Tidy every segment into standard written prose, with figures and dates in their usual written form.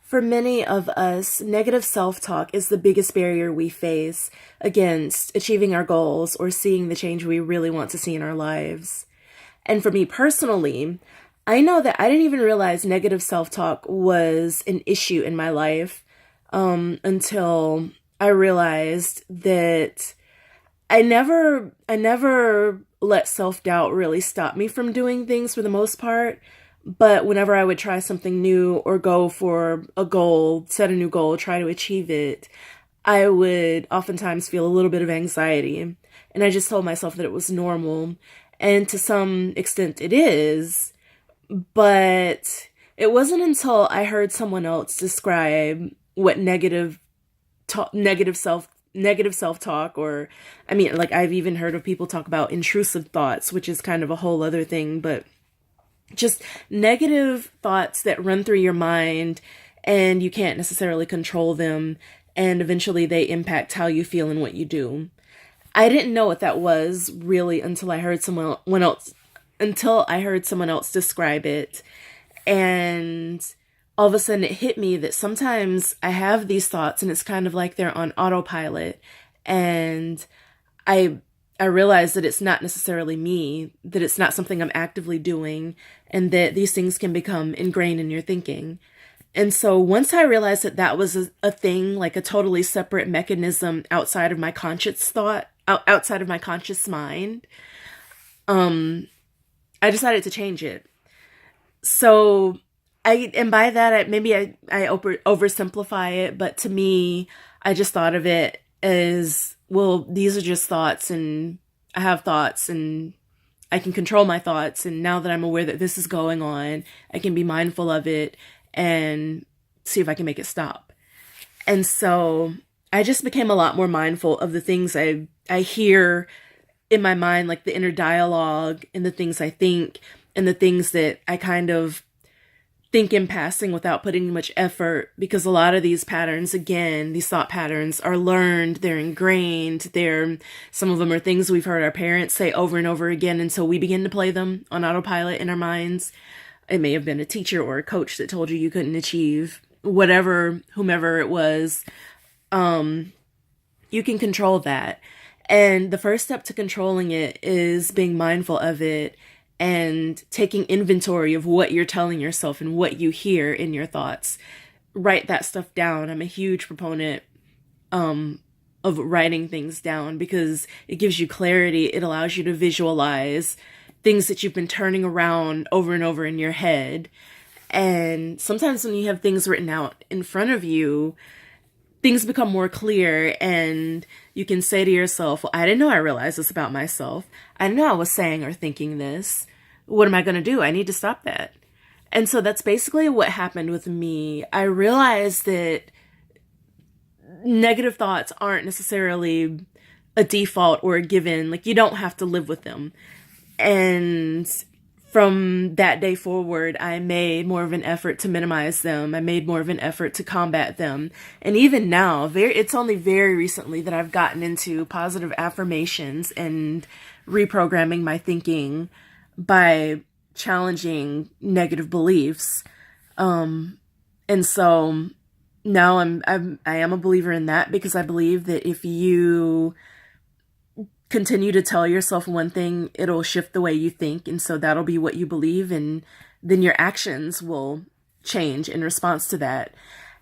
For many of us, negative self talk is the biggest barrier we face against achieving our goals or seeing the change we really want to see in our lives. And for me personally, I know that I didn't even realize negative self talk was an issue in my life until I realized that I never let self doubt really stop me from doing things for the most part. But whenever I would try something new or go for a goal, set a new goal, try to achieve it, I would oftentimes feel a little bit of anxiety. And I just told myself that it was normal. And to some extent it is. But it wasn't until I heard someone else describe what negative self-talk, or I mean, like, I've even heard of people talk about intrusive thoughts, which is kind of a whole other thing, but just negative thoughts that run through your mind and you can't necessarily control them, and eventually they impact how you feel and what you do. I didn't know what that was really until I heard someone else describe it. And all of a sudden it hit me that sometimes I have these thoughts and it's kind of like they're on autopilot. And I realize that it's not necessarily me, that it's not something I'm actively doing, and that these things can become ingrained in your thinking. And so once I realized that that was a thing, like a totally separate mechanism outside of my outside of my conscious mind, I decided to change it. So and by that, I oversimplify it, but to me, I just thought of it as, well, these are just thoughts, and I have thoughts, and I can control my thoughts. And now that I'm aware that this is going on, I can be mindful of it and see if I can make it stop. And so I just became a lot more mindful of the things I hear in my mind, like the inner dialogue, and the things I think, and the things that I kind of think in passing without putting much effort, because a lot of these patterns, again, these thought patterns are learned, they're ingrained, some of them are things we've heard our parents say over and over again until we begin to play them on autopilot in our minds. It may have been a teacher or a coach that told you couldn't achieve whomever it was. You can control that. And the first step to controlling it is being mindful of it and taking inventory of what you're telling yourself and what you hear in your thoughts. Write that stuff down. I'm a huge proponent of writing things down because it gives you clarity. It allows you to visualize things that you've been turning around over and over in your head. And sometimes when you have things written out in front of you, things become more clear, and you can say to yourself, well, I didn't know I realized this about myself. I didn't know I was saying or thinking this. What am I going to do? I need to stop that. And so that's basically what happened with me. I realized that negative thoughts aren't necessarily a default or a given. Like, you don't have to live with them. And from that day forward, I made more of an effort to minimize them. I made more of an effort to combat them. And even now, it's only very recently that I've gotten into positive affirmations and reprogramming my thinking by challenging negative beliefs. And so now I am a believer in that, because I believe that if you continue to tell yourself one thing, it'll shift the way you think. And so that'll be what you believe. And then your actions will change in response to that.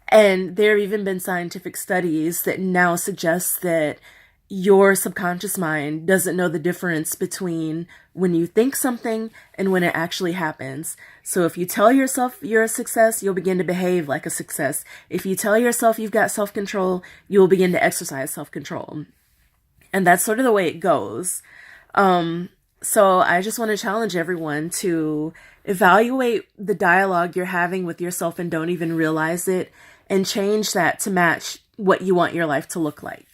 And there have even been scientific studies that now suggest that your subconscious mind doesn't know the difference between when you think something and when it actually happens. So if you tell yourself you're a success, you'll begin to behave like a success. If you tell yourself you've got self-control, you'll begin to exercise self-control. And that's sort of the way it goes. So I just want to challenge everyone to evaluate the dialogue you're having with yourself and don't even realize it, and change that to match what you want your life to look like.